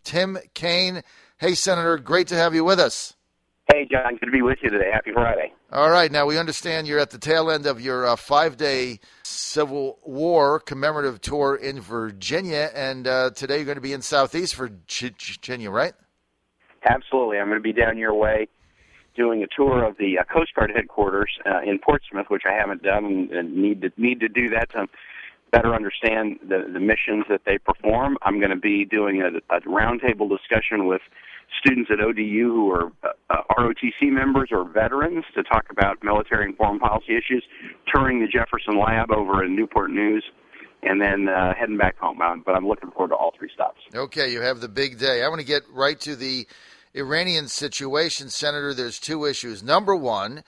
Tim Kaine. Hey, Senator, great to have you with us. Hey, John, good to be with you today. Happy Friday. All right. Now, we understand you're at the tail end of your 5-day Civil War commemorative tour in Virginia, and today you're going to be in Southeast Virginia, right? Absolutely. I'm going to be down your way doing a tour of the Coast Guard headquarters in Portsmouth, which I haven't done and need to do that to better understand the missions that they perform. I'm going to be doing a roundtable discussion with students at ODU who are ROTC members or veterans to talk about military and foreign policy issues, touring the Jefferson Lab over in Newport News, and then heading back home. But I'm looking forward to all three stops. Okay, you have the big day. I want to get right to the Iranian situation, Senator. There's two issues. Number one,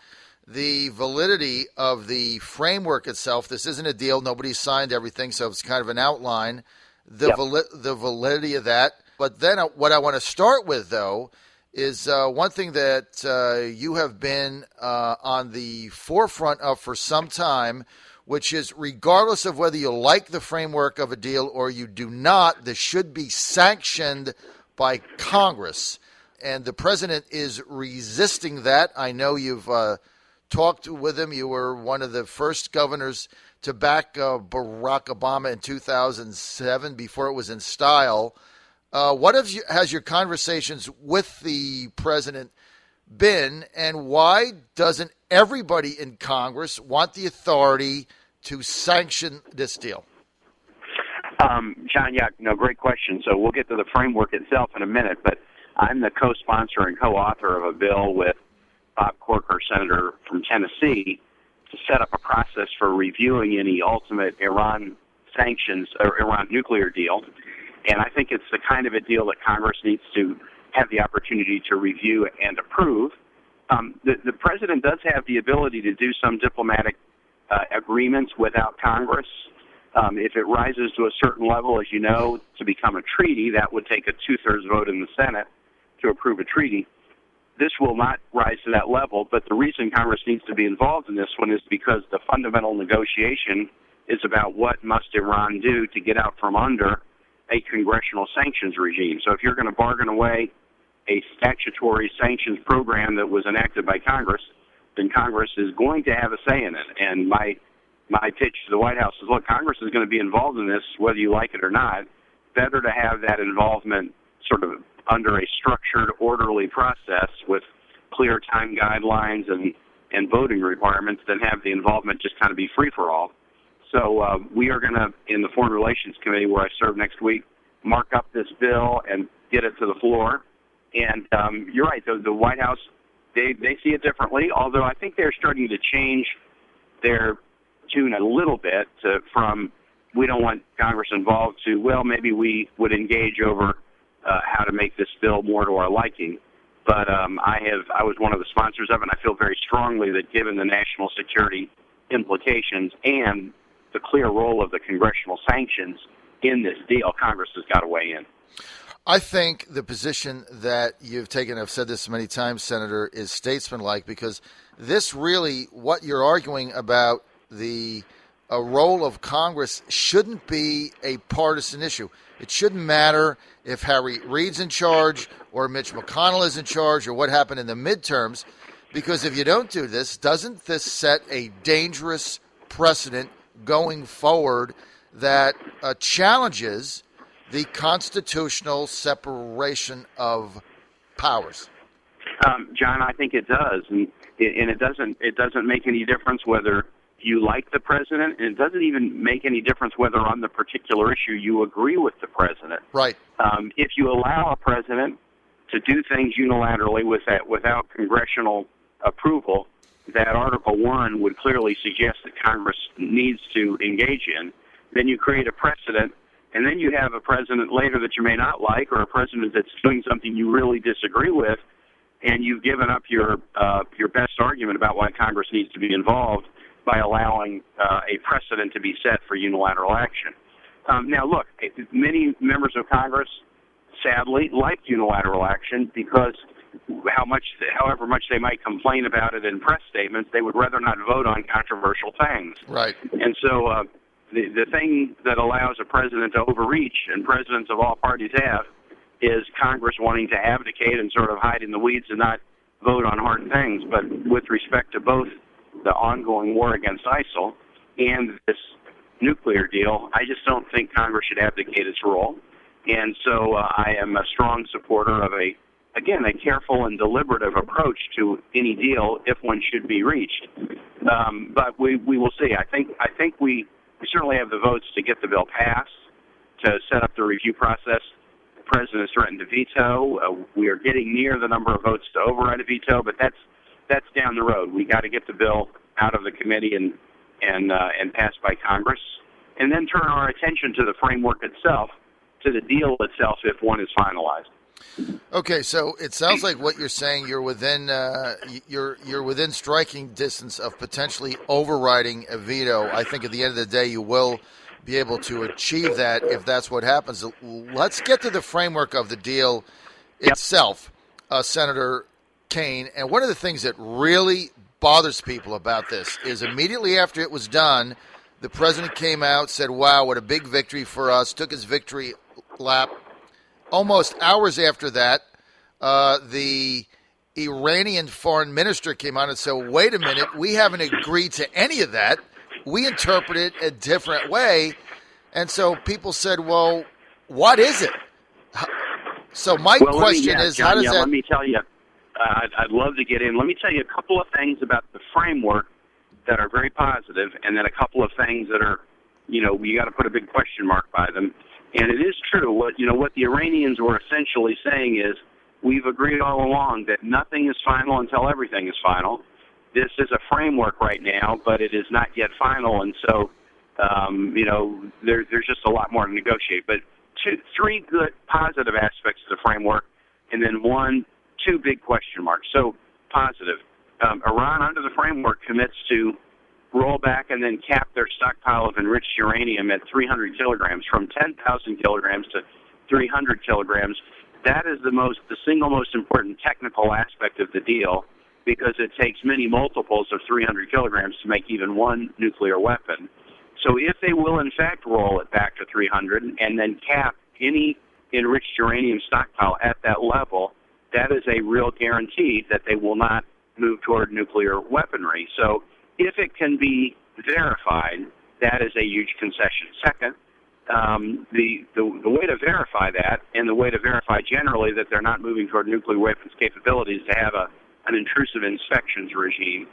the validity of the framework itself. This isn't a deal. Nobody signed everything, so it's kind of an outline. The validity of that. But then what I want to start with, though, is one thing that you have been on the forefront of for some time, which is regardless of whether you like the framework of a deal or you do not, this should be sanctioned by Congress. And the president is resisting that. I know you've talked with him. You were one of the first governors to back Barack Obama in 2007 before it was in style. What has your conversations with the president been, and why doesn't everybody in Congress want the authority to sanction this deal? John, great question. So we'll get to the framework itself in a minute, but I'm the co-sponsor and co-author of a bill with Bob Corker, Senator from Tennessee, to set up a process for reviewing any ultimate Iran sanctions or Iran nuclear deal. And I think it's the kind of a deal that Congress needs to have the opportunity to review and approve. The president does have the ability to do some diplomatic agreements without Congress. If it rises to a certain level, as you know, to become a treaty, that would take a 2/3 vote in the Senate to approve a treaty. This will not rise to that level, but the reason Congress needs to be involved in this one is because the fundamental negotiation is about what must Iran do to get out from under a congressional sanctions regime. So if you're going to bargain away a statutory sanctions program that was enacted by Congress, then Congress is going to have a say in it. And my pitch to the White House is, look, Congress is going to be involved in this whether you like it or not. Better to have that involvement sort of under a structured, orderly process with clear time guidelines and voting requirements than have the involvement just kind of be free-for-all. So we are going to, in the Foreign Relations Committee, where I serve next week, mark up this bill and get it to the floor. And you're right, the White House, they see it differently, although I think they're starting to change their tune a little bit from we don't want Congress involved to, well, maybe we would engage over how to make this bill more to our liking. But I was one of the sponsors of it, and I feel very strongly that given the national security implications and the clear role of the congressional sanctions in this deal, Congress has got to weigh in. I think the position that you've taken, I've said this many times, Senator, is statesmanlike, because this really, what you're arguing about, the role of Congress shouldn't be a partisan issue. It shouldn't matter if Harry Reid's in charge or Mitch McConnell is in charge or what happened in the midterms, because if you don't do this, doesn't this set a dangerous precedent going forward that challenges the constitutional separation of powers? John, I think it does, and it doesn't make any difference whether you like the president, and it doesn't even make any difference whether on the particular issue you agree with the president. Right. If you allow a president to do things unilaterally without congressional approval, that Article 1 would clearly suggest that Congress needs to engage in, then you create a precedent, and then you have a president later that you may not like, or a president that's doing something you really disagree with, and you've given up your best argument about why Congress needs to be involved by allowing a precedent to be set for unilateral action. Now, look, many members of Congress, sadly, like unilateral action because however much they might complain about it in press statements, they would rather not vote on controversial things. Right. And so the thing that allows a president to overreach, and presidents of all parties have, is Congress wanting to abdicate and sort of hide in the weeds and not vote on hard things. But with respect to both the ongoing war against ISIL and this nuclear deal, I just don't think Congress should abdicate its role. And so I am a strong supporter of a careful and deliberative approach to any deal if one should be reached. But we will see. I think we certainly have the votes to get the bill passed, to set up the review process. The president has threatened to veto. We are getting near the number of votes to override a veto, but that's down the road. We got to get the bill out of the committee and passed by Congress, and then turn our attention to the framework itself, to the deal itself, if one is finalized. Okay, so it sounds like what you're saying, you're within you're within striking distance of potentially overriding a veto. I think at the end of the day, you will be able to achieve that if that's what happens. Let's get to the framework of the deal itself, Senator Kaine. And one of the things that really bothers people about this is immediately after it was done, the president came out, said, wow, what a big victory for us, took his victory lap. Almost hours after that, the Iranian foreign minister came out and said, wait a minute, we haven't agreed to any of that. We interpret it a different way. And so people said, well, what is it? So my question is, John, how does that... Let me tell you, I'd love to get in. Let me tell you a couple of things about the framework that are very positive, and then a couple of things that are, you got to put a big question mark by them. And it is true. What the Iranians were essentially saying is, we've agreed all along that nothing is final until everything is final. This is a framework right now, but it is not yet final, and so there's just a lot more to negotiate. But three good positive aspects of the framework, and then two big question marks. So positive. Iran, under the framework, commits to roll back and then cap their stockpile of enriched uranium at 300 kilograms, from 10,000 kilograms to 300 kilograms. That is the single most important technical aspect of the deal, because it takes many multiples of 300 kilograms to make even one nuclear weapon. So if they will in fact roll it back to 300 and then cap any enriched uranium stockpile at that level, that is a real guarantee that they will not move toward nuclear weaponry. So if it can be verified, that is a huge concession. Second, the way to verify that, and the way to verify generally that they're not moving toward nuclear weapons capabilities, to have an intrusive inspections regime.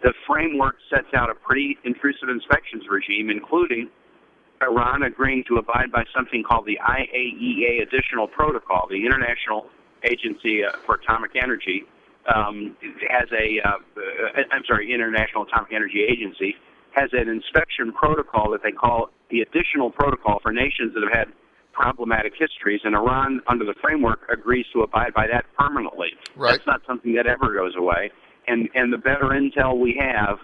The framework sets out a pretty intrusive inspections regime, including Iran agreeing to abide by something called the IAEA Additional Protocol. The International Agency for Atomic Energy International Atomic Energy Agency has an inspection protocol that they call the Additional Protocol for nations that have had problematic histories, and Iran, under the framework, agrees to abide by that permanently. Right. That's not something that ever goes away. And the better intel we have,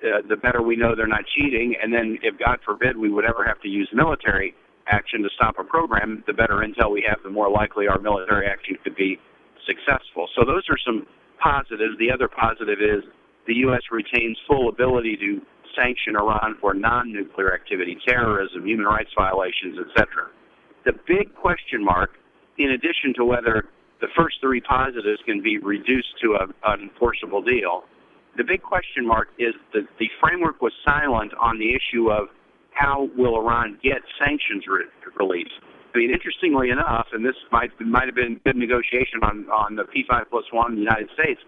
the better we know they're not cheating, and then if, God forbid, we would ever have to use military action to stop a program, the better intel we have, the more likely our military action could be successful. So those are some positives. The other positive is the U.S. retains full ability to sanction Iran for non-nuclear activity, terrorism, human rights violations, etc. The big question mark, in addition to whether the first three positives can be reduced to an enforceable deal, the big question mark is that the framework was silent on the issue of how will Iran get sanctions relief. I mean, interestingly enough, and this might have been good negotiation on the P5+1 in the United States,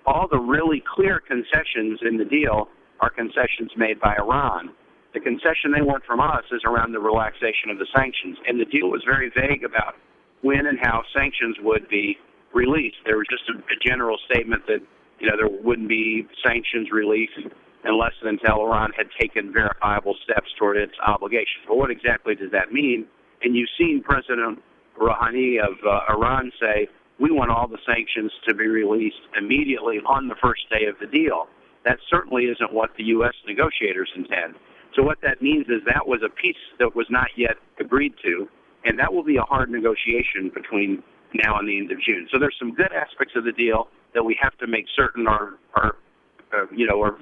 all the really clear concessions in the deal are concessions made by Iran. The concession they want from us is around the relaxation of the sanctions, and the deal was very vague about when and how sanctions would be released. There was just a general statement that there wouldn't be sanctions relief unless and until Iran had taken verifiable steps toward its obligations. But what exactly does that mean? And you've seen President Rouhani of Iran say, we want all the sanctions to be released immediately on the first day of the deal. That certainly isn't what the U.S. negotiators intend. So what that means is that was a piece that was not yet agreed to, and that will be a hard negotiation between now and the end of June. So there's some good aspects of the deal that we have to make certain are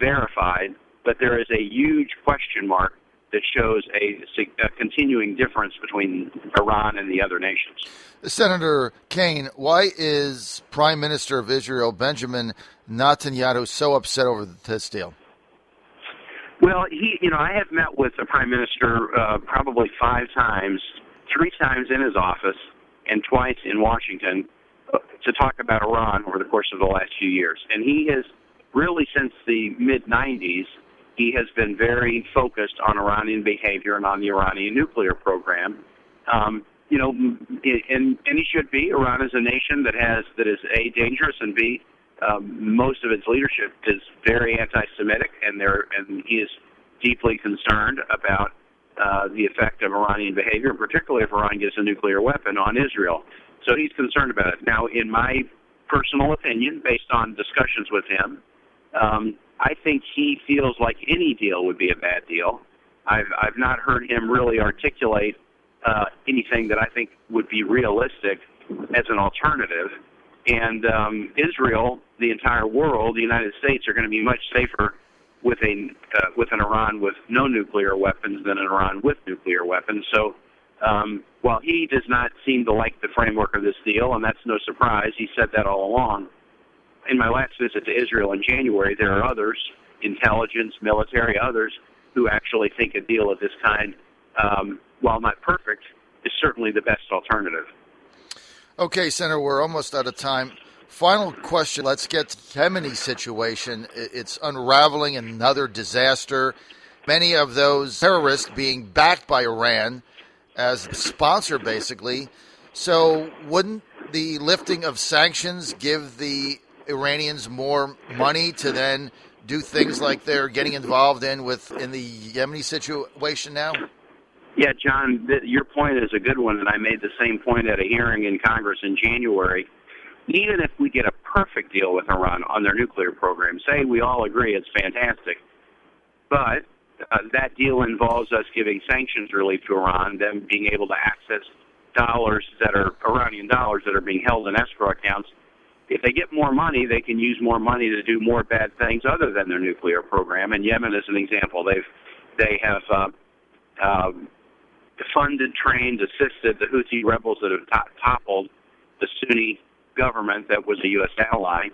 verified, but there is a huge question mark that shows a continuing difference between Iran and the other nations. Senator Kaine, why is Prime Minister of Israel Benjamin Netanyahu so upset over this deal? Well, I have met with the Prime Minister probably 5 times, 3 times in his office and twice in Washington to talk about Iran over the course of the last few years. And he has really, since the mid-'90s, he has been very focused on Iranian behavior and on the Iranian nuclear program. And he should be. Iran is a nation that is A, dangerous, and B, most of its leadership is very anti-Semitic, and he is deeply concerned about the effect of Iranian behavior, particularly if Iran gets a nuclear weapon on Israel. So he's concerned about it. Now, in my personal opinion, based on discussions with him, I think he feels like any deal would be a bad deal. I've not heard him really articulate anything that I think would be realistic as an alternative. And Israel, the entire world, the United States are going to be much safer with an Iran with no nuclear weapons than an Iran with nuclear weapons. So while he does not seem to like the framework of this deal, and that's no surprise, he said that all along. In my last visit to Israel in January, there are others, intelligence, military, others, who actually think a deal of this kind, while not perfect, is certainly the best alternative. Okay, Senator, we're almost out of time. Final question. Let's get to the Yemeni situation. It's unraveling, another disaster. Many of those terrorists being backed by Iran as a sponsor, basically. So wouldn't the lifting of sanctions give the Iranians more money to then do things like they're getting involved in the Yemeni situation now? Yeah, John, your point is a good one, and I made the same point at a hearing in Congress in January. Even if we get a perfect deal with Iran on their nuclear program, say we all agree it's fantastic, but that deal involves us giving sanctions relief to Iran, them being able to access dollars that are Iranian dollars that are being held in escrow accounts. If they get more money, they can use more money to do more bad things other than their nuclear program. And Yemen is an example. They have funded, trained, assisted the Houthi rebels that have toppled the Sunni government that was a U.S. ally.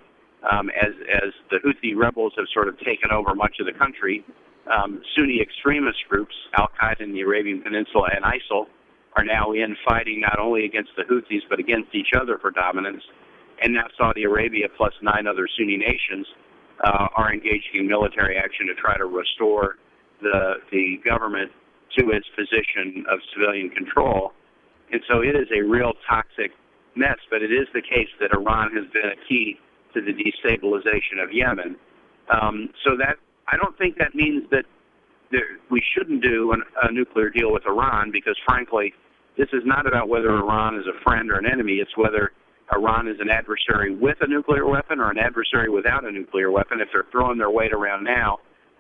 As the Houthi rebels have sort of taken over much of the country, Sunni extremist groups, Al-Qaeda in the Arabian Peninsula and ISIL, are now in fighting not only against the Houthis but against each other for dominance. And now Saudi Arabia plus 9 other Sunni nations are engaging in military action to try to restore the government to its position of civilian control. And so it is a real toxic mess, but it is the case that Iran has been a key to the destabilization of Yemen. So that I don't think that means that we shouldn't do a nuclear deal with Iran, because frankly, this is not about whether Iran is a friend or an enemy. It's whether Iran is an adversary with a nuclear weapon or an adversary without a nuclear weapon. If they're throwing their weight around now,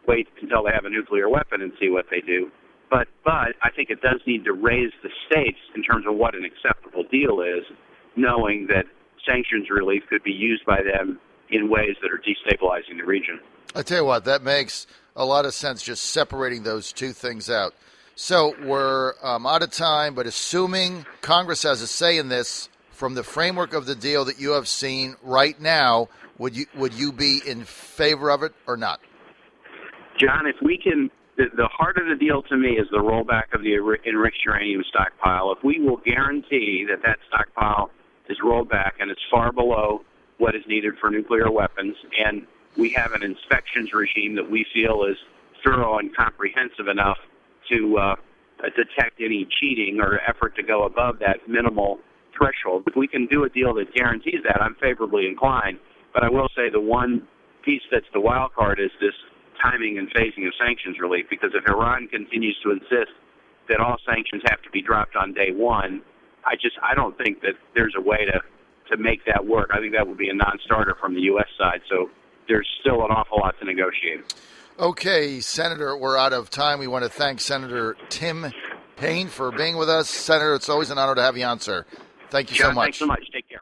wait until they have a nuclear weapon and see what they do. But I think it does need to raise the stakes in terms of what an acceptable deal is, knowing that sanctions relief could be used by them in ways that are destabilizing the region. I tell you what, that makes a lot of sense, just separating those two things out. So we're out of time, but assuming Congress has a say in this, from the framework of the deal that you have seen right now, would you be in favor of it or not? John, if we can, the heart of the deal to me is the rollback of the enriched uranium stockpile. If we will guarantee that stockpile is rolled back and it's far below what is needed for nuclear weapons, and we have an inspections regime that we feel is thorough and comprehensive enough to detect any cheating or effort to go above that minimal threshold. If we can do a deal that guarantees that, I'm favorably inclined. But I will say the one piece that's the wild card is this timing and phasing of sanctions relief, because if Iran continues to insist that all sanctions have to be dropped on day one, I don't think that there's a way to make that work. I think that would be a non-starter from the U.S. side. So there's still an awful lot to negotiate. Okay, Senator, we're out of time. We want to thank Senator Tim Kaine for being with us. Senator, it's always an honor to have you on, sir. Thank you John, so much. Thanks so much. Take care.